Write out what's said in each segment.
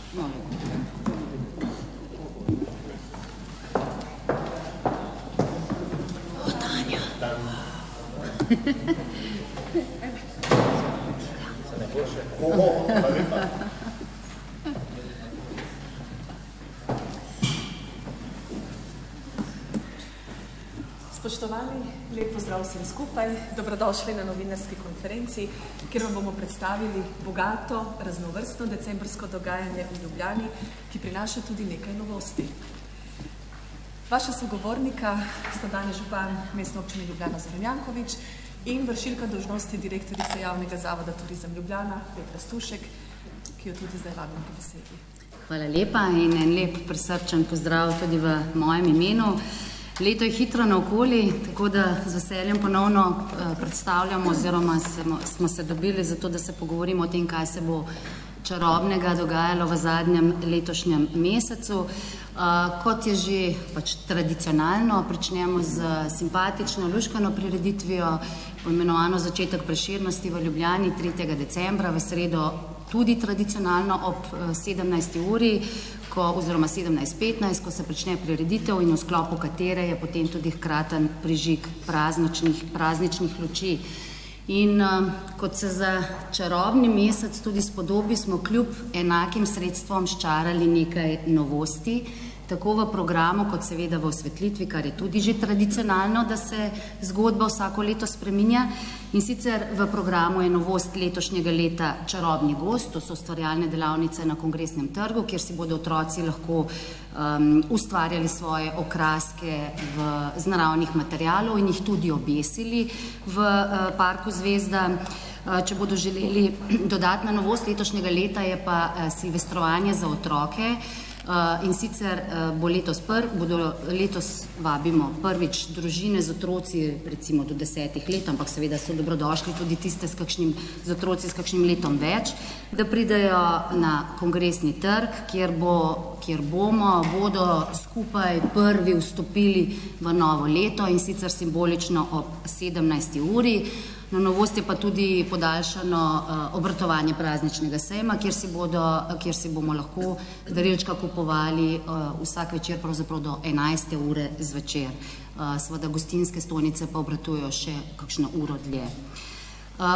O, Tanja. Spoštovani, lep pozdrav vsem skupaj. Dobrodošli na novinarski konferenci, kjer vam bomo predstavili bogato, raznovrstno decembrsko dogajanje v Ljubljani, ki prinaša tudi nekaj novosti. Vaša sogovornika sta danes župan Mestne občine Ljubljana Zoran Janković in vršilka dolžnosti direktorice Javnega zavoda Turizem Ljubljana Petra Stušek, ki jo tudi zdaj vabim k besedi. Hvala lepa in en lep prisrčen pozdrav tudi v mojem imenu. Leto je hitro naokoli, tako da z veseljem ponovno predstavljamo oziroma smo se dobili zato, da se pogovorimo o tem, kaj se bo čarobnega dogajalo v zadnjem letošnjem mesecu. Kot je že tradicionalno, pričnemo z simpatično luškano prireditvijo, poimenovano Začetek prešernosti v Ljubljani 3. decembra, v sredo tudi tradicionalno ob 17. uri, oziroma 17:15, ko se prične prireditev in v sklopu katere je potem tudi hkraten prižig prazničnih luči. In kot se za čarobni mesec tudi spodobi, smo kljub enakim sredstvom sčarali nekaj novosti, tako v programu kot seveda v osvetlitvi, kar je tudi že tradicionalno, da se zgodba vsako leto spreminja. In sicer v programu je novost letošnjega leta Čarobni gost, to so ustvarjalne delavnice na Kongresnem trgu, kjer si bodo otroci lahko ustvarjali svoje okraske z naravnih materialov in jih tudi obesili v Parku Zvezda. Če bodo želeli, dodatna novost letošnjega leta je pa silvestrovanje za otroke. In sicer letos vabimo prvič družine z otroci recimo do 10 let, ampak seveda so dobrodošli tudi tiste z otroci s kakšnim letom več, da pridejo na Kongresni trg, kjer bodo skupaj prvi vstopili v novo leto in sicer simbolično ob 17. uri. No, novost je pa tudi podaljšano obratovanje prazničnega sejma, kjer si bomo lahko darilčka kupovali vsak večer pravzaprav do 11. ure zvečer. Seveda gostinske stojnice pa obratujejo še kakšno uro dlje.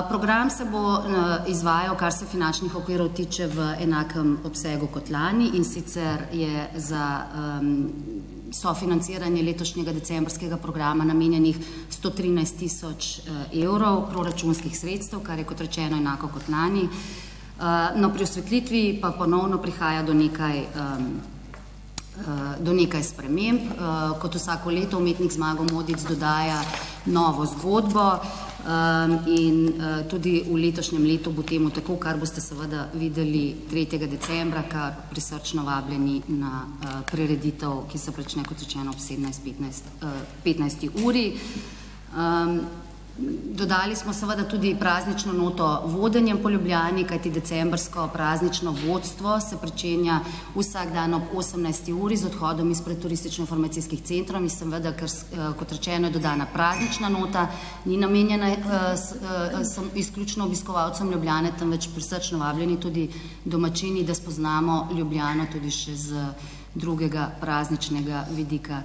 Program se bo izvajal, kar se finančnih okvirov tiče, v enakem obsegu kot lani, in sicer je za sofinanciranje letošnjega decembrskega programa namenjenih 113.000 evrov proračunskih sredstev, kar je kot rečeno enako kot lani. No, pri osvetlitvi pa ponovno prihaja do nekaj sprememb. Kot vsako leto umetnik Zmago Modic dodaja novo zgodbo in tudi v letošnjem letu bo temu tako, kar boste seveda videli 3. decembra, kar prisrčno vabljeni na prireditev, ki se prične, kot rečeno, ob 17:15 uri. Dodali smo seveda tudi praznično noto vodenjem po Ljubljani, kajti decembrsko praznično vodstvo se pričenja vsak dan ob 18. uri z odhodom izpred turistično-informacijskih centrov in seveda, ker kot rečeno je dodana praznična nota, ni namenjena izključno obiskovalcem Ljubljane, temveč prisrčno vabljeni tudi domačini, da spoznamo Ljubljano tudi še z drugega prazničnega vidika.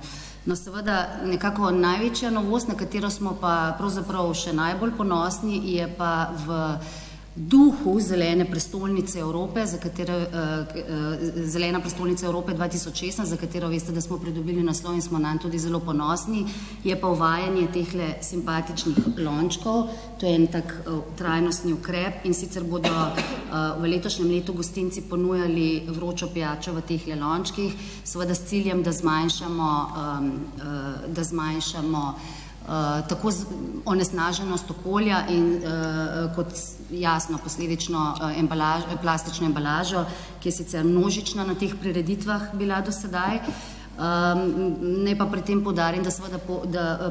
No, seveda, nekako največja novost, na katero smo pa pravzaprav še najbolj ponosni, je pa v duhu Zelene prestolnice Evrope, Zelena prestolnica Evrope 2016, za katero veste, da smo pridobili naslov in smo nanj tudi zelo ponosni, je pa uvajanje tehle simpatičnih lončkov. To je en tak trajnostni ukrep in sicer bodo v letošnjem letu gostinci ponujali vročo pijačo v tehle lončkih, seveda s ciljem, da zmanjšamo tako onesnaženost okolja in kot jasno posledično plastično embalažo, ki je sicer množična na teh prireditvah bila do sedaj. Naj pa pri tem poudarim, da seveda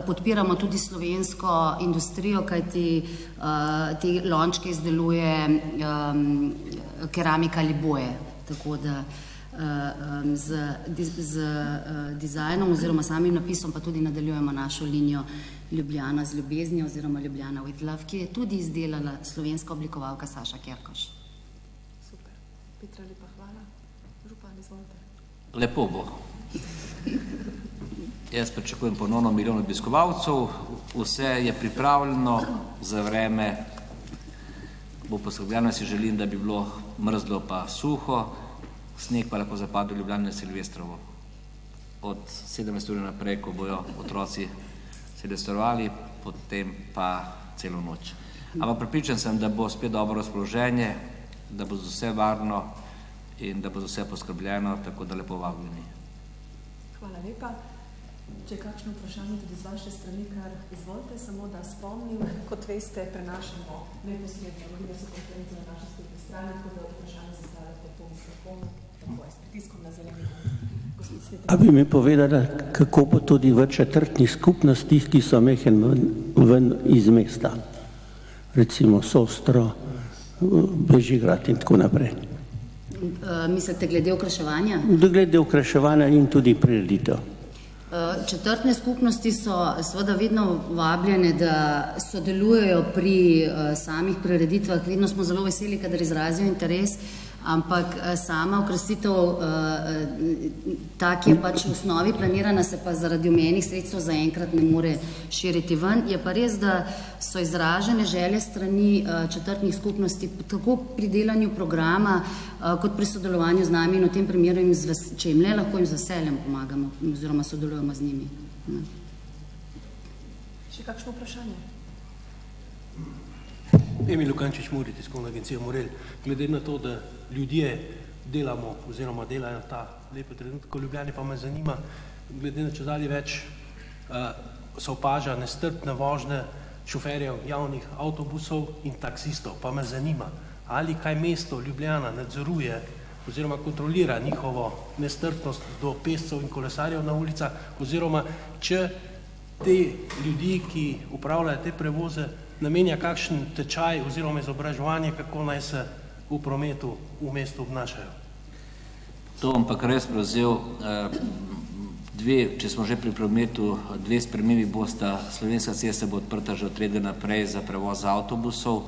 podpiramo tudi slovensko industrijo, kajti te lončke izdeluje Keramika Liboje, tako da z dizajnom oziroma samim napisom pa tudi nadaljujemo našo linijo Ljubljana z ljubeznijo oziroma Ljubljana with love, ki je tudi izdelala slovenska oblikovalka Saša Kerkoš. Super. Petra, lepa hvala. Župan, izvolite. Lepo bo. Jaz pričakujem ponovno 1 milijon obiskovalcev, vse je pripravljeno za vreme, bo poskrbljeno, si želim, da bi bilo mrzlo pa suho, sneg pa lahko zapade v Ljubljani na Silvestrovo. Od 17 ur naprej, ko bojo otroci silvestrovali, potem pa celo noč. Ampak prepričan sem, da bo spet dobro razpoloženje, da bo za vse varno in da bo za vse poskrbljeno, tako da lepo vabljeni. Hvala lepa. Če je kakšno vprašanje tudi z vaše strani, kar izvolite, samo da spomnim, kot veste, prenašamo neposredno novinarsko konferenco na naši spletni strani, tako da vprašanje zastavljate po mikrofonu, tako je s pritiskom na zeleni gumb. A bi mi povedala, kako bo tudi v četrtnih skupnostih, ki so mehen ven iz mesta? Recimo Sostro, Bežigrad in tako naprej. Mislite glede okraševanja? Glede okraševanja in tudi prireditev. Četrtne skupnosti so seveda vedno vabljene, da sodelujejo pri samih prireditvah. Vedno smo zelo veseli, kadar izrazijo interes, ampak sama okrasitev, tak je pač v osnovi planirana, se pa zaradi omejenih sredstev zaenkrat ne more širiti ven. Je pa res, da so izražene želje strani četrtnih skupnosti tako pri delanju programa, kot pri sodelovanju z nami in v tem primeru, če jim le lahko, jim z veseljem pomagamo oziroma sodelujemo z njimi. Še kakšno vprašanje? Emil Lukančič, Muri, tiskovna agencija Morel. Glede na to, da ljudje delamo oziroma delajo ta lepe trenutke v Ljubljani, pa me zanima, glede na čedalje več se opaža nestrpne vožnje šoferjev javnih avtobusov in taksistov. Pa me zanima, ali kaj mesto Ljubljana nadzoruje oziroma kontrolira njihovo nestrpnost do pešcev in kolesarjev na ulicah, oziroma če te ljudi, ki upravljajo te prevoze, namenja kakšen tečaj oziroma izobraževanje, kako naj se v prometu v mestu obnašajo. To bom pa res prevzel če smo že pri prometu, 2 spremembi bosta. Slovenska cesta bo odprta že od 3. naprej za prevoz avtobusov,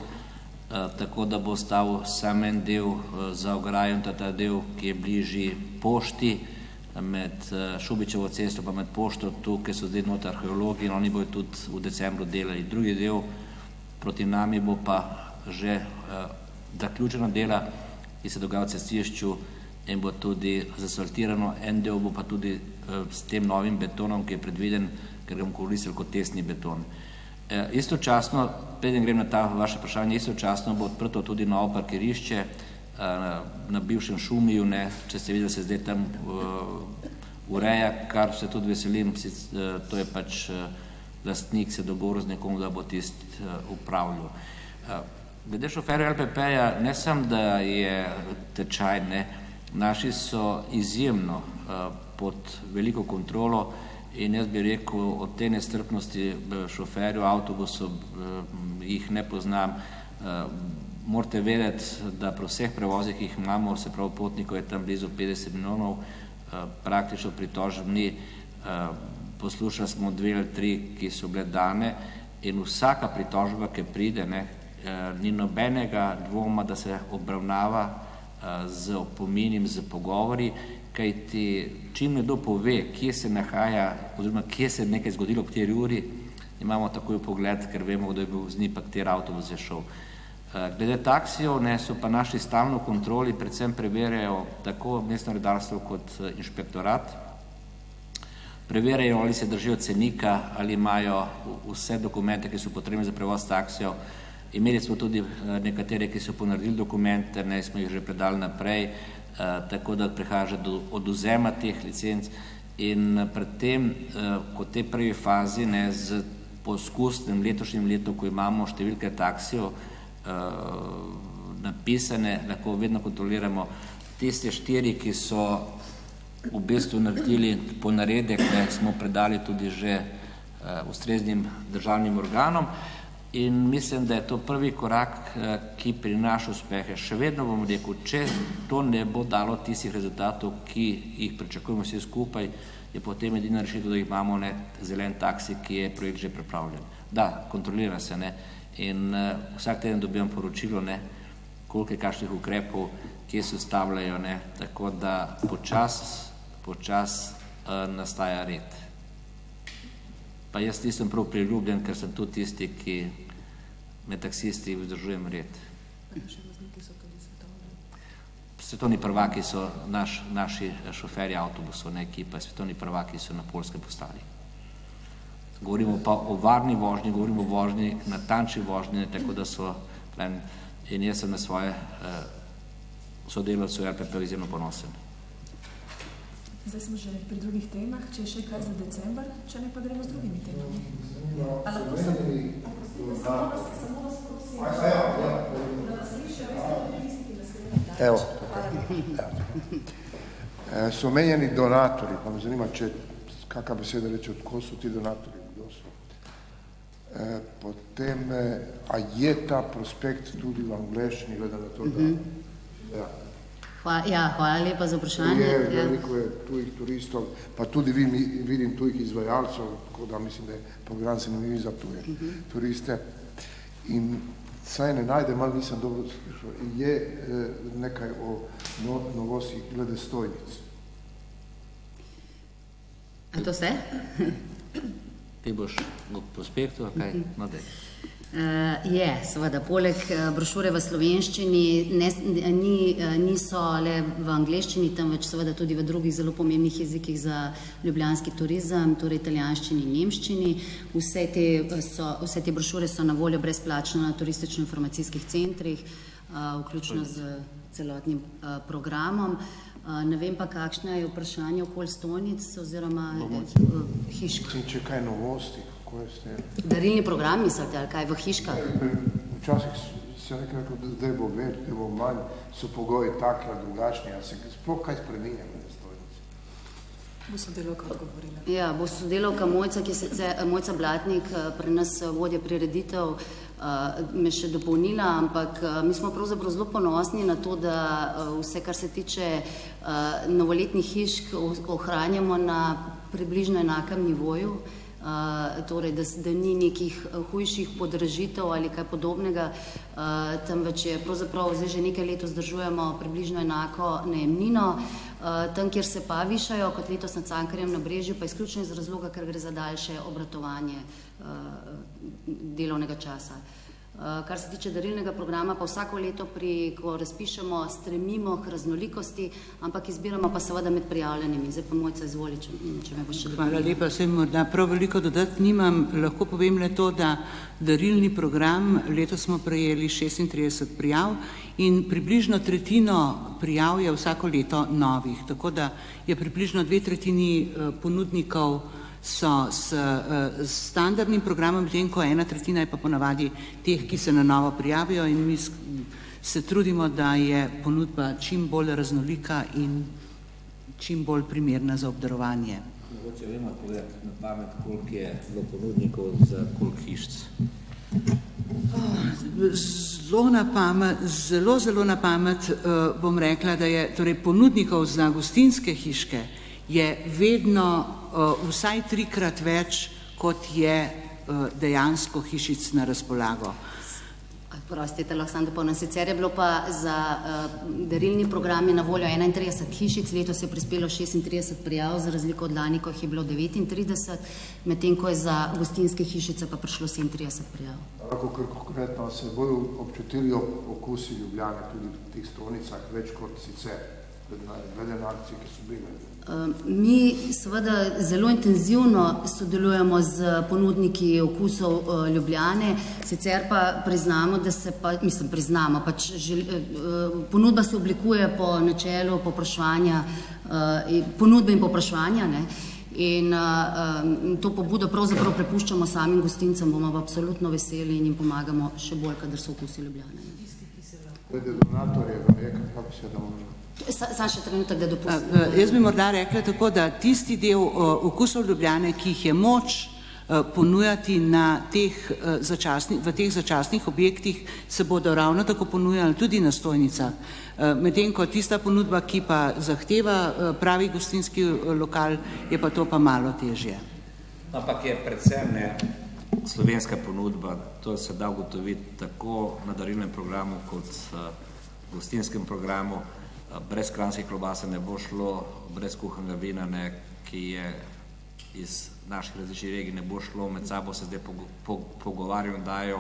tako da bo ostal samo en del za ograjo in ta del, ki je bližji pošti, med Šubičevo cesto pa med pošto, tukaj so zdaj not arheologi in oni bojo tudi v decembru delali. Drugi del proti nami bo pa že zaključena dela, ki se dogaja v cestišču in bo tudi zasfaltirano. En del bo pa tudi s tem novim betonom, ki je predviden, ker ga bomo koristili kot testni beton. Istočasno, preden grem na ta vaše vprašanje, istočasno bo odprto tudi novo parkirišče na bivšem Šumiju, če ste videli, se zdaj tam ureja, kar se tudi veselim, to je pač lastnik se dogovoril z nekom, da bo tisti upravljal. Glede šoferja LPP-ja, ne samo, da je tečaj, naši so izjemno pod veliko kontrolo in jaz bi rekel, od te nestrpnosti šoferjev avtobusov jih ne poznam. Morate vedeti, da pri vseh prevozih, ki jih imamo, se pravi potnikov je tam blizu 50 milijonov, praktično pritožb ni. Poslušali smo 2 ali 3, ki so bile dane in vsaka pritožba, ki pride, ni nobenega dvoma, da se obravnava z opominjem, z pogovori, kajti čim nekdo pove, kje se nahaja oziroma kje se je nekaj zgodilo v kateri uri, imamo takoj pogled, ker vemo, kdo je bil z njim, pa kateri avtobus je šel. Glede taksijev so pa naši stalno kontroli, predvsem preverjajo tako mestno redarstvo kot inšpektorat, preverjajo, ali se držijo cenika, ali imajo vse dokumente, ki so potrebni za prevoz taksijev. Imeli smo tudi nekatere, ki so ponaredili dokumente, smo jih že predali naprej, tako da prihaja že do odvzema teh licenc in pred tem, kot te prvi fazi, z poskusnim letošnjim letom, ko imamo številke taksijev napisane, lahko vedno kontroliramo tiste 4, ki so v bistvu naredili ponaredek, smo predali tudi že ustreznim državnim organom in mislim, da je to prvi korak, ki prinaša uspehe. Še vedno bom rekel, če to ne bo dalo tistih rezultatov, ki jih pričakujemo vsi skupaj, je potem edina rešitev, da jih imamo zelen taksi, ki je projekt že pripravljen. Da, kontrolira se, in vsak teden dobivam poročilo, koliko je kakšnih ukrepov, kje se ustavljajo, ne, tako da počas nastaja red. Pa jaz nisem prav priljubljen, ker sem tudi tisti, ki med taksisti vzdržujem red. Svetovni prvaki so naši šoferji avtobusov, ne ekipa, svetovni prvaki so na Poljskem postali. Govorimo pa o varni vožnji, govorimo o vožnji, natančni vožnji, tako da so, in jaz sem na svoje sodelavce v RPP izjemno ponosen. Zdaj smo že pri drugih temah, če je še kaj za december, če ne pa gremo z drugimi temami. A lahko samo vas prosim, da vas sliša, Evo, so omenjeni donatori, pa me zanima, kakva beseda reče, odkud so ti donatori, kdo so. Potem, a je ta prospekt tudi v angleščini, glede na to, da... Hvala lepa za vprašanje. Veliko je tujih turistov, pa tudi vidim tujih izvajalcev, tako da mislim, da je program zanimiv za tuje turiste. In saj ne najdem, ali nisem dobro slišal, je nekaj o novosti glede stojnic. A to vse? Ti boš v prospektu, kaj? No, daj. Je, seveda, poleg brošure v slovenščini niso le v angleščini, temveč seveda tudi v drugih zelo pomembnih jezikih za ljubljanski turizem, torej italijanščini in nemščini. Vse te brošure so na voljo brezplačno na turistično-informacijskih centrih, vključno z celotnim programom. Ne vem pa, kakšno je vprašanje okoli stojnic oziroma hišk. Če kaj novosti, kako je s tem? Darilni program mislite, ali kaj v hiškah? Včasih se nekaj rekel, da zdaj bo več, da bo manj, so pogoji takle, drugačni, a se sploh kaj spreminja med stojnici? Bo sodelavka odgovorila. Ja, bo sodelavka Mojca Blatnik, pri nas vodja prireditev, me še dopolnila, ampak mi smo pravzaprav zelo ponosni na to, da vse, kar se tiče novoletnih hišk, ohranjamo na približno enakem nivoju, torej, da ni nekih hujših podražitev ali kaj podobnega, temveč je pravzaprav zdaj že nekaj let vzdržujemo približno enako najemnino. Tam, kjer se pa višajo, kot letos na Cankarjevem nabrežju, pa izključno iz razloga, ker gre za daljše obratovanje delovnega časa. Kar se tiče darilnega programa, pa vsako leto, ko razpišemo, stremimo k raznolikosti, ampak izbiramo pa seveda med prijavljenimi. Zdaj pa Mojca izvoli, če me bo še dopolnila. Hvala lepa, se morda prav veliko dodati nimam. Lahko povem le to, da darilni program, letos smo prejeli 36 prijav in približno tretjino prijav je vsako leto novih, tako da je približno 2/3 ponudnikov so s standardnim programom, medtem ko 1/3 je pa ponavadi teh, ki se na novo prijavijo, in mi se trudimo, da je ponudba čim bolj raznolika in čim bolj primerna za obdarovanje. Mogoče vemo povedati na pamet, koliko je bilo ponudnikov za koliko hišc? Zelo na pamet bom rekla, da je torej ponudnikov za gostinske hiške je vedno vsaj 3-krat več, kot je dejansko hišic na razpolago. Prostite, lahko sam dopolnim. Sicer je bilo pa za darilni program na voljo 31 hišic, letos je prispelo 36 prijav, za razliko od lani, ko jih je bilo 39, medtem ko je za gostinske hišice pa prišlo 37 prijav. Lahko konkretno se bodo občutili okusi Ljubljane tudi v teh stojnicah več kot sicer, glede na akcije, ki so bile? Mi seveda zelo intenzivno sodelujemo z ponudniki okusov Ljubljane, sicer pa priznamo, da se pa, ponudba se oblikuje po načelu povpraševanja, ponudbe in povpraševanja, ne, in to pobudo pravzaprav prepuščamo samim gostincem, bomo pa absolutno veseli in jim pomagamo še bolj, kadar so okusi Ljubljane. Glede donatorjev, kako se da možno? Sam še trenutek, da dopustim. Jaz bi morda rekla tako, da tisti del okusov Ljubljane, ki jih je moč ponujati v teh začasnih objektih, se bodo ravno tako ponujali tudi na stojnicah. Medtem ko tista ponudba, ki pa zahteva pravi gostinski lokal, je pa to pa malo težje. Ampak je predvsem slovenska ponudba, to se da ugotoviti tako na darilnem programu kot gostinskem programu. Brez kranjske klobase ne bo šlo, brez kuhanega vina, ki je iz naših različnih regij, ne bo šlo, med sabo se zdaj pogovarjajo in dajo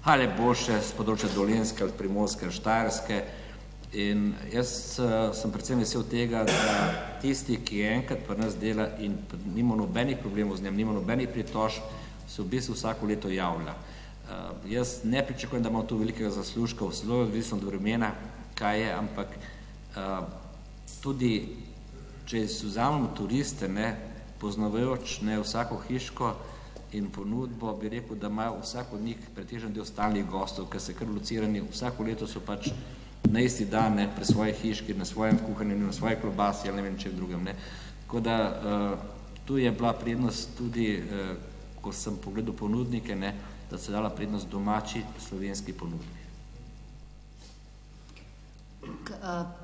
ali boljše z področja Dolenjske, ali Primorske, ali Štajerske. In jaz sem predvsem vesel tega, da tisti, ki enkrat pri nas dela in nima nobenih problemov z njem, nima nobenih pritožb, se v bistvu vsako leto javlja. Jaz ne pričakujem, da imam tu velikega zaslužka, zelo odvisno od vremena, kaj je, ampak tudi, če vzamemo turiste, poznavajoč vsako hiško in ponudbo, bi rekel, da ima vsak od njih pretežen del stalnih gostov, ker se kar locirani, vsako leto so pač na isti dan pri svoji hiški, na svojem kuhanju, na svoji klobasi ali ne vem čem drugem. Tako da tu je bila prednost tudi, ko sem pogledal ponudnike, da se dala prednost domači slovenski ponudbi.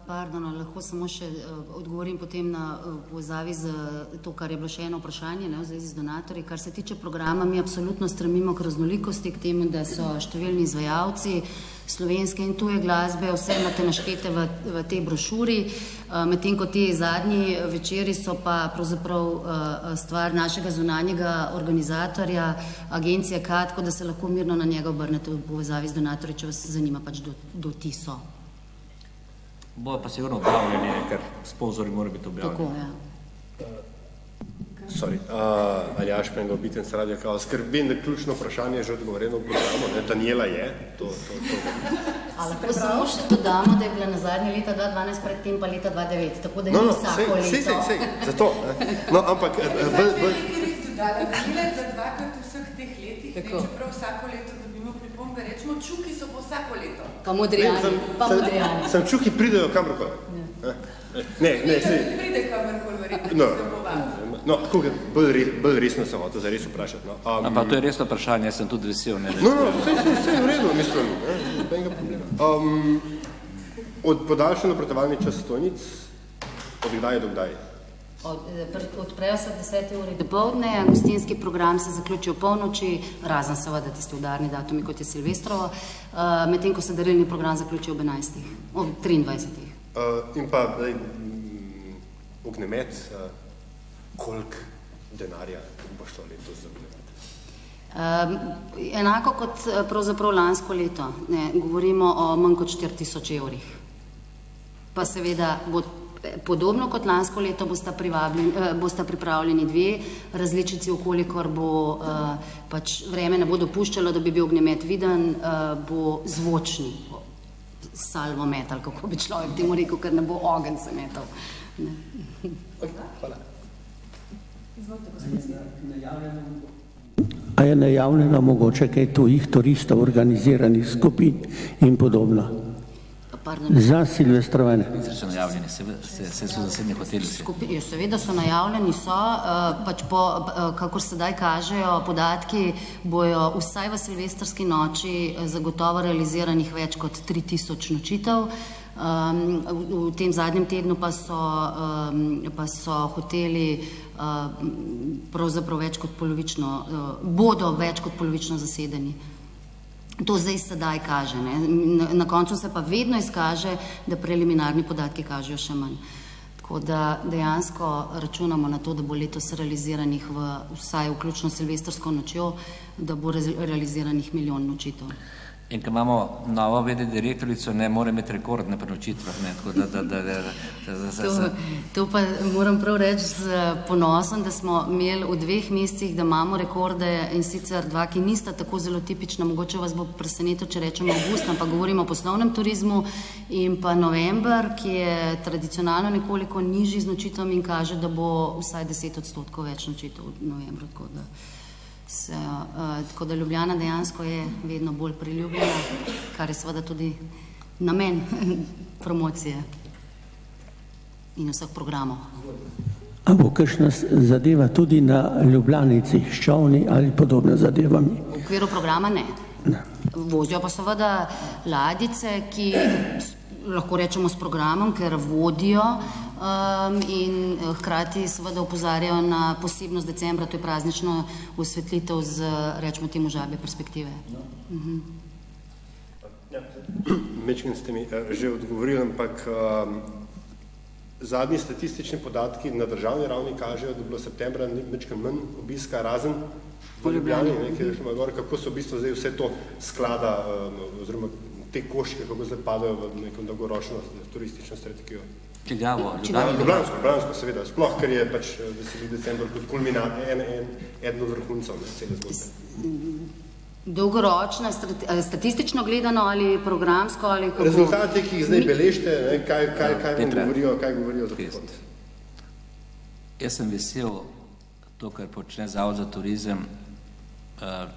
Pardon, lahko samo še odgovorim potem na povezavi z to, kar je bilo še eno vprašanje v zvezi z donatorji. Kar se tiče programa, mi absolutno stremimo k raznolikosti, k temu, da so številni izvajalci slovenske in tuje glasbe, vse imate naštete v tej brošuri, medtem ko ti zadnji večeri so pa pravzaprav stvar našega zunanjega organizatorja, agencije KAD, tako da se lahko mirno na njega obrnete v povezavi z donatorji, če vas zanima pač do ti so. Bojo pa sigurno objavljeni, ker sponzori morajo biti objavljeni. Tako, ja. Sorry, Aljaž Pengo, Bitenc Radio Kaos, ker vem, da ključno vprašanje je že odgovoreno v programu, Daniela je, to. A lahko samo še dodamo, da je bila na zadnje leta 2012, predtem pa leta 2009, tako da ni vsako leto. Sej, zato. No, ampak... Daniela za dvakrat vseh teh letih, čeprav vsako leto dobimo pripombe, rečemo, čuki so po vsako leto. Pa modrijani. Sem čuki pridejo kamorkoli. Ne, sej. Pride kamorkoli, verjetno, se povabim. No, bolj resno sem to zares vprašati. Ampak to je resno vprašanje, jaz sem tudi vesel. Sej v redu, mislim. Benga problema. Od podaljšanja napratovalni čas stojnic, od kdaj do kdaj? Odprejo se 10 uri dopoldne, gostinski program se zaključi v polnoči, razen seveda tisti udarni datumi, kot je Silvestrovo, medtem ko se darilni program zaključi ob 11. ob 23. In pa ognjemet, koliko denarja bo šlo letos za ognjemet? Enako kot pravzaprav lansko leto, govorimo o manj kot 4000 evrih. Pa seveda bo podobno kot lansko leto bosta pripravljeni dve različici, okolikor bo pač vreme ne bo dopuščalo, da bi bil ognjemet viden, bo zvočni salvomet, ali kako bi človek temu rekel, ker ne bo ogenj se metal. Hvala. A je najavljeno mogoče kaj tujih turistov, organiziranih skupin in podobno? Za silvestrovanje. So najavljeni, se so zasebni hoteli. Seveda so najavljeni, pač po, kakor sedaj kažejo podatki, bojo vsaj v silvestrski noči zagotovo realiziranih več kot 3000 nočitev. V tem zadnjem tednu pa so hoteli pravzaprav več kot polovično, bodo več kot polovično zasedeni. To zdaj sedaj kaže. Na koncu se pa vedno izkaže, da preliminarni podatki kažejo še manj. Tako da dejansko računamo na to, da bo letos realiziranih vsaj vključno silvestrsko nočjo, da bo realiziranih 1 milijon nočitev. In ko imamo novo v.d. direktorico, ne more imeti rekordne pri nočitvah. To pa moram prav reči z ponosom, da smo imeli v 2 mesecih, da imamo rekorde, in sicer 2, ki nista tako zelo tipična, mogoče vas bo presenetil, če rečemo avgust, ampak govorimo o poslovnem turizmu, in pa november, ki je tradicionalno nekoliko nižji z nočitvami in kaže, da bo vsaj 10% več nočitev v novembru. Tako da Ljubljana dejansko je vedno bolj priljubljena, kar je seveda tudi namen promocije in vseh programov. A bo kakšna zadeva tudi na Ljubljanici, s čolni ali podobne zadevami? V okviru programa ne. Vozijo pa seveda ladjice, ki lahko rečemo s programom, ker vodijo in hkrati seveda opozarjajo na posebnost decembra, to je praznično osvetlitev z, rečemo temu, žabje perspektive. Mečkin ste mi že odgovorili, ampak zadnji statistični podatki na državni ravni kažejo, da je bilo septembra mečkin manj obiska razen v Ljubljani, kako so v bistvu zdaj vse to sklada oziroma te koščke, kako zdaj padajo v neko dolgoročno turistično strategijo. Ljubljansko, seveda, sploh, ker je pač veseli decembr kot kulminat, eden od vrhuncev cele zgodbe. Dolgoročna, statistično gledano ali programsko ali kako? Rezultate, ki jih zdaj beležite, kaj govorijo za prihod? Jaz sem vesel to, kar počne Zavod za turizem.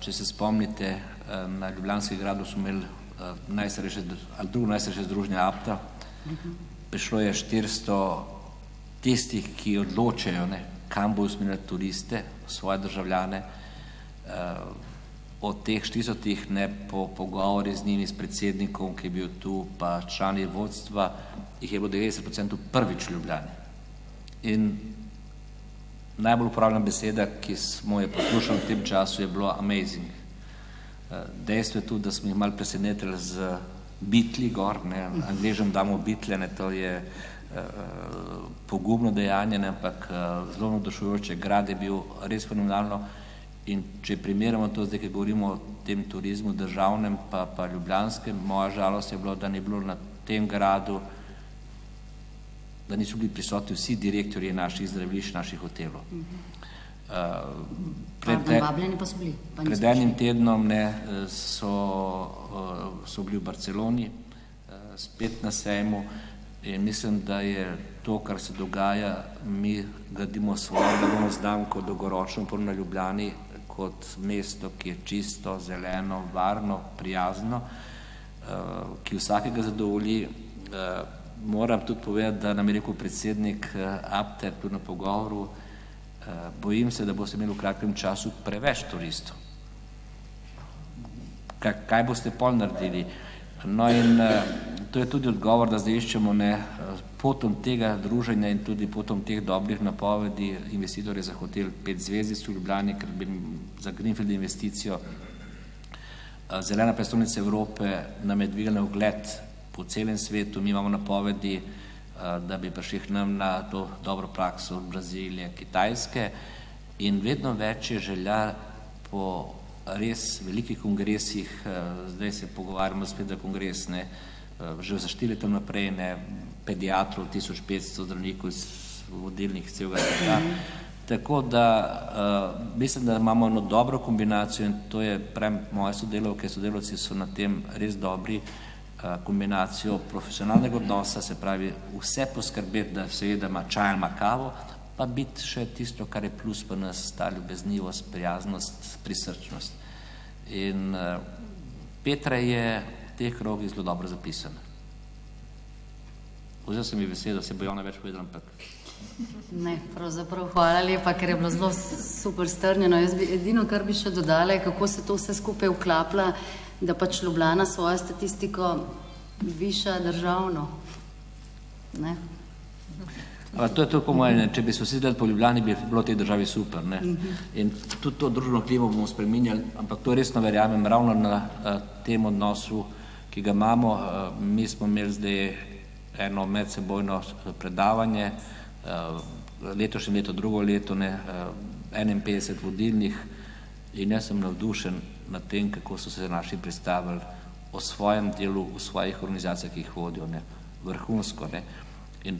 Če se spomnite, na Ljubljanski gradu smo imeli drugo najstarejše združenje APTA. Prišlo je 400 tistih, ki odločajo, kam bo usmerjati turiste, svoje državljane. Od teh 400 po pogovori z njimi, s predsednikom, ki je bil tu, pa člani vodstva, jih je bilo 90% prvič v Ljubljani. In najbolj uporabna beseda, ki smo jo poslušali v tem času, je bilo amazing. Dejstvo je tudi, da smo jih malo presenetili z Beatli gor, Angležem damo Beatle, to je pogubno dejanje, ampak zelo navdušujoče. Grad je bil res fenomenalno in če primerjamo to zdaj, ki govorimo o tem turizmu državnem pa ljubljanskem, moja žalost je bilo, da ni bilo na tem gradu, da niso bili prisotni vsi direktorji naših zdravilišč, naših hotelov. Vabljeni pa so bili. Pred enim tednom so bili v Barceloni, spet na sejmu in mislim, da je to, kar se dogaja, mi gradimo svojo blagovno znamko dolgoročno na Ljubljani kot mesto, ki je čisto, zeleno, varno, prijazno, ki vsakega zadovolji. Moram tudi povedati, da nam je rekel predsednik APTE tudi na pogovoru, bojim se, da boste imeli v kratkem času preveč turistov. Kaj boste pol naredili? No in to je tudi odgovor, da zdaj iščemo potom tega druženja in tudi potom teh dobrih napovedi investitorje za hotel 5 zvezdic v Ljubljani, ker bi za Greenfield investicijo zelena prestolnica Evrope nam je dvignila ugled po celem svetu. Mi imamo napovedi, da bi prišli k nam na to dobro prakso od Brazilije, Kitajske in vedno več je želja po res velikih kongresih, zdaj se pogovarjamo spet za kongres, že za 4 leta naprej, pediatrov, 1500 zdravnikov iz vodilnih celega sveta. Tako da mislim, da imamo eno dobro kombinacijo in to je, pravim, moje sodelavci so na tem res dobri, kombinacijo profesionalnega odnosa, se pravi vse poskrbeti, da seveda ima čaj, ima kavo, pa biti še tisto, kar je plus pa nas, ta ljubeznivost, prijaznost, prisrčnost. In Petra je v teh krogih zelo dobro zapisana. Vzel sem ji besedo, se bo Jona več povedala, ampak... Ne, pravzaprav hvala lepa, ker je bilo zelo super strnjeno. Jaz bi edino, kar bi še dodala, je, kako se to vse skupaj vklapla, da pač Ljubljana svojo statistiko viša državno. Ne? To je to po mojem, če bi se vsi delali po Ljubljani, bi bilo v tej državi super. In tudi to družbeno klimo bomo spreminjali, ampak to resno verjamem, ravno na tem odnosu, ki ga imamo. Mi smo imeli zdaj eno medsebojno predavanje, letošnje leto, drugo leto, 51 vodilnih in jaz sem navdušen nad tem, kako so se naši predstavili o svojem delu, v svojih organizacijah, ki jih vodijo, vrhunsko. In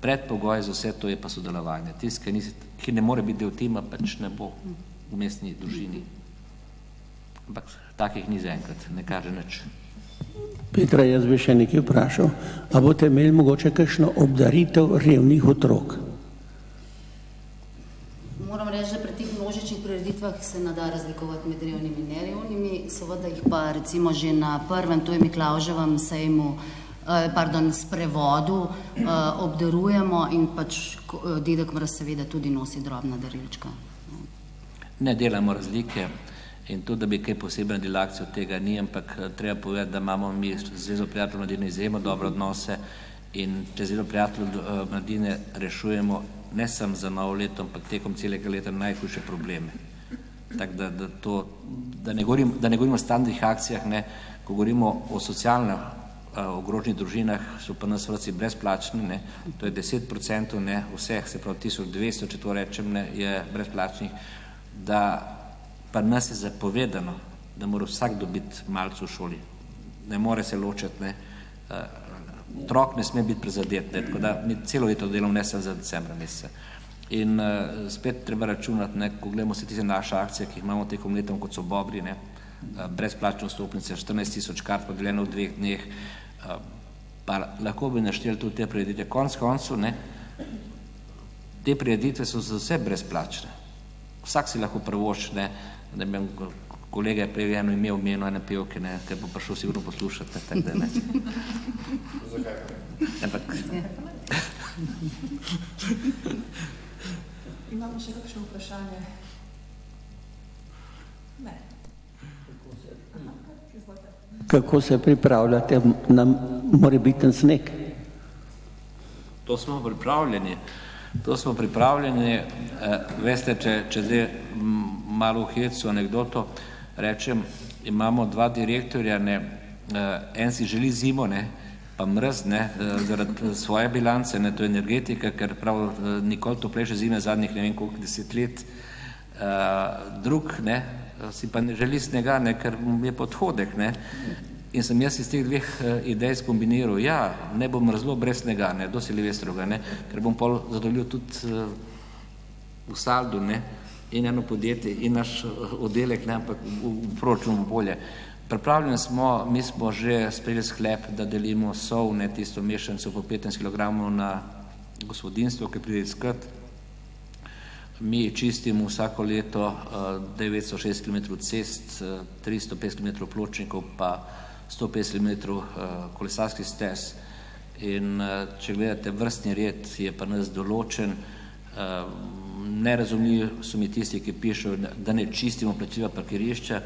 predpogoj za vse to je pa sodelovanje. Tisti, ki ne more biti del tima, pač ne bo v mestni družini. Ampak takih ni zaenkrat, ne kaže nič. Petra, jaz bi še nekaj vprašal. A boste imeli mogoče kakšno obdaritev revnih otrok? Moram reči, da pri teh množičnih prireditvah se ne da razlikovati med revnimi in nerevnimi. Seveda jih pa recimo že na prvem, to je Miklavževem sejmu, sprevodu obdarujemo in pač dedek Mraz seveda tudi nosi drobna darilčka. Ne delamo razlike in to, da bi kaj posebej naredili akcijo, tega ni, ampak treba povedati, da imamo mi z Zvezo prijateljev mladine izjemno dobre odnose in če Zvezo prijateljev mladine rešujemo ne samo za novo leto, ampak tekom celega leta najhujše probleme. Tako da ne govorimo o standardnih akcijah, ne, ko govorimo o socialno ogroženih družinah, so pa nas vrtci brezplačni, ne, to je 10% ne, vseh, se pravi 1200, če to rečem, ne, je brezplačnih, da pa nas je zapovedano, da mora vsak dobiti malce v šoli. Ne more se ločiti, ne, otrok ne sme biti prizadet, ne, tako da mi celo leto delamo, ne samo za decembra meseca. In spet treba računati, ne, ko gledamo vse tiste naše akcije, ki jih imamo tekom letom, kot so Bobri, ne, brezplačne vstopnice, 14 000 kart podeljeno v 2 dneh, pa lahko bi našteli tudi te prireditve. Konec koncev, ne, te prireditve so za vse brezplačne. Vsak si lahko privošči, ne, da bi kolega je prej eno ime omenil, ene pevke, ne, ker bo prišel sigurno poslušati, tako da ne. Zakaj? Ampak... Imamo še kakšno vprašanje? Ne. Kako se pripravljate na morebiten sneg? To smo pripravljeni. Veste, če zdaj malo v hecu anekdoto rečem, imamo 2 direktorja, ne, en si želi zimo, ne, pa mrz, ne, zaradi svoje bilance, ne, to je energetika, ker prav nikoli toplejše zime zadnjih ne vem koliko 10 let. Drug, ne, si pa ne želi snega, ne, ker je podhodek, ne, in sem jaz iz teh 2 idej skombiniral, ja, ne bom mrzlo brez snega, ne, do Silvestroga, ne, ker bom pol zadovoljil tudi v saldu, ne, in eno podjetje, in naš oddelek, ne, ampak v proračunu bolje. Pripravljeni smo, mi smo že sprejeli sklep, da delimo sol, ne, tisto mešanico po 15 kg na gospodinstvo, ki pride iskat. Mi čistimo vsako leto 906 km cest, 350 km pločnikov, pa 150 km kolesarskih stez. In če gledate vrstni red, je pa nas določen. Nerazumljivi so mi tisti, ki pišejo, da ne čistimo plačljiva parkirišča.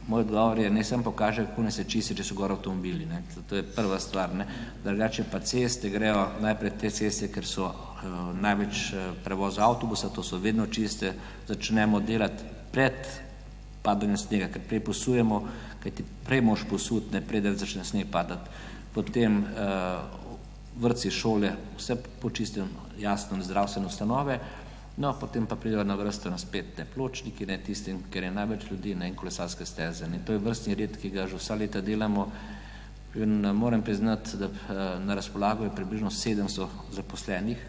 Moj odgovor je, ne sem pokaže, kako ne se čisti, če so gor avtomobili. Ne. To je prva stvar. Ne. Drugače pa ceste grejo najprej te ceste, ker so največ prevoza avtobusa, to so vedno čiste, začnemo delati pred padanjem snega, ker prej posujemo, kajti prej moš posut, ne preden začne sneg padati. Potem vrtci, šole, vse počistim, jasno, zdravstvene ustanove, no, potem pa pridejo na vrsto na spet ne pločniki, ne tistim, ker je največ ljudi, ne, in kolesarske steze. In to je vrstni red, ki ga že vsa leta delamo, in moram priznati, da na razpolago je približno 700 zaposlenih,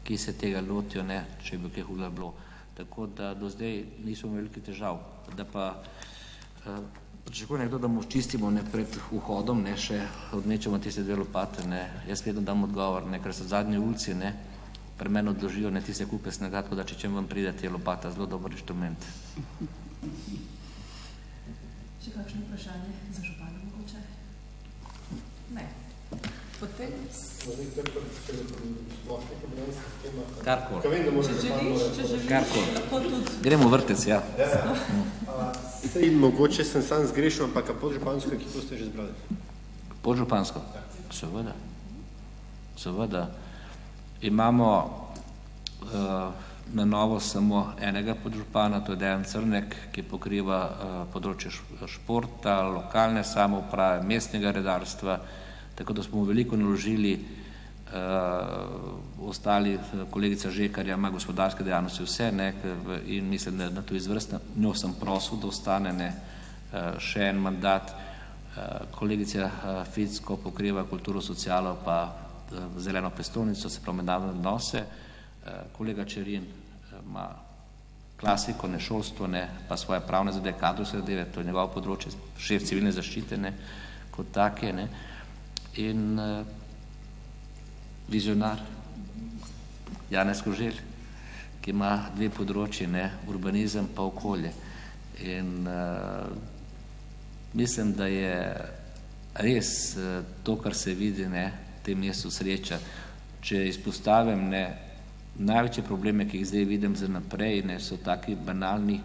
ki se tega lotijo, ne, če bi kaj hudega bilo. Tako da do zdaj nismo imeli velikih težav. Da pa pričakuje nekdo, da mu čistimo, ne, pred vhodom, ne, še odmečemo tiste 2 lopate, ne. Jaz vedno dam odgovor, ne, ker so zadnji ulici, ne, pri meni odložijo, ne, tiste kupe snega, tako da če čem vam pridete, je lopata zelo dober inštrument. Še kakšno vprašanje za župana mogoče? Ne. Potem... Karkoli. Če želiš, lahko tudi... Gremo v vrtec, ja. Sej mogoče sem sam zgrešil, ampak podžupansko ekipo ste že zbrali? Podžupansko? Seveda. Seveda. Imamo na novo samo enega podžupana, to je Dejan Crnek, ki pokriva področje športa, lokalne samouprave, mestnega redarstva, tako da smo veliko naložili, ostali, kolegica Žekarja ima gospodarske dejavnosti vse, ne, in mislim, da to izvrstno, njo sem prosil, da ostane, ne, še en mandat. Kolegica Ficko pokriva kulturo, socialo, pa zeleno prestolnico, se pravi mednarodne odnose. Kolega Čerin ima klasiko, ne, šolstvo, ne, pa svoje pravne zadeve, kadrovske zadeve, to je njegovo področje, šef civilne zaščite, ne, kot take, ne, in vizionar Janez Koželj, ki ima 2 področji, ne, urbanizem pa okolje. In mislim, da je res to, kar se vidi, ne, v tem mestu sreča. Če izpostavim, ne, največje probleme, ki jih zdaj vidim za naprej, ne, so taki banalni.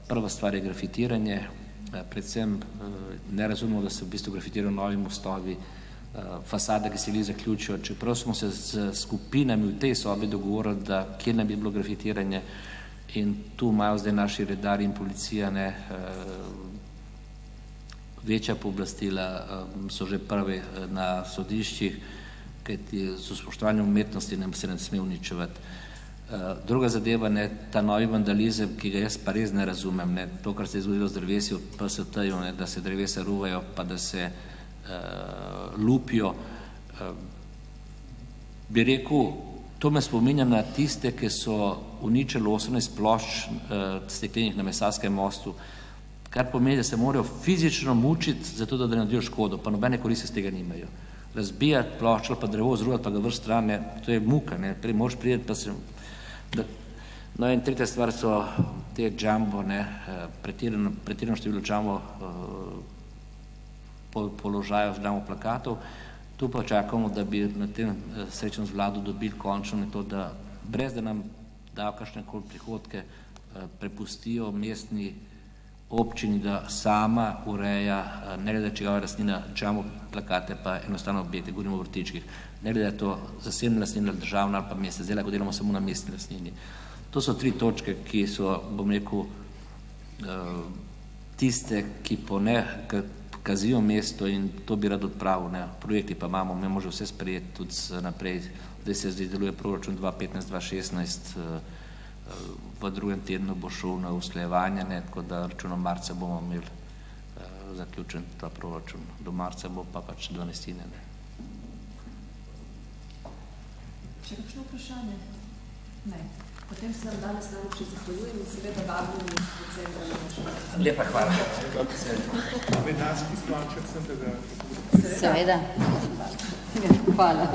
Prva stvar je grafitiranje, predvsem ne razumemo, da se v bistvu grafitirajo novi mostovi, fasade, ki se jih zaključijo, čeprav smo se z skupinami v tej sobi dogovorili, da kje nam bi bilo grafitiranje, in tu imajo zdaj naši redarji in policija večja pooblastila, so že prvi na sodiščih, kajti z spoštovanjem umetnosti se ne sme uničevati. Druga zadeva, ta novi vandalizem, ki ga jaz pa res ne razumem, to, kar se je zgodilo z drevesi v PST-ju, da se drevesa ruvajo, pa da se lupijo, bi rekel, to me spominja na tiste, ki so uničili 18 plošč steklenih na Mesarskem mostu, kar pomeni, da se morajo fizično mučiti, zato da naredijo škodo, pa nobene koristi z tega nimajo. Razbijati ploščo ali pa drevo, zruvati pa ga vrš stran, to je muka, prej moraš priti, pa se... No in tretja stvar so te džambo, pretirano število džambo položajev z džambo plakatov. Tu pa čakamo, da bi na tem srečnem z vlado dobili končno to, da brez da nam dajo kakšnekoli prihodke, prepustijo mestni občini, da sama ureja, ne glede čigava lastnina, džambo plakate pa enostavno objekte, govorimo o vrtičkih, ne glede to zasebna lastnina, državna ali pa mesta, zdaj lahko delamo samo na mestni lastnini. To so 3 točke, ki so, bom rekel, tiste, ki kazijo mesto in to bi rad odpravil. Projekti pa imamo, mi možemo vse sprejeti tudi naprej. Zdaj se zdaj deluje proračun 2015-2016, v drugem tednu bo šel na usklajevanje, tako da računom marca bomo imeli zaključen ta proračun. Do marca bo pa pač 12. Še kakšno vprašanje? Ne. Potem se nam danes najlepše zahvaljujem in seveda vabljeni decembra na naš. Lepa hvala. Vedanski splaček sem, da ga... Seveda. Hvala.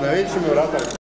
Največji mi vrata.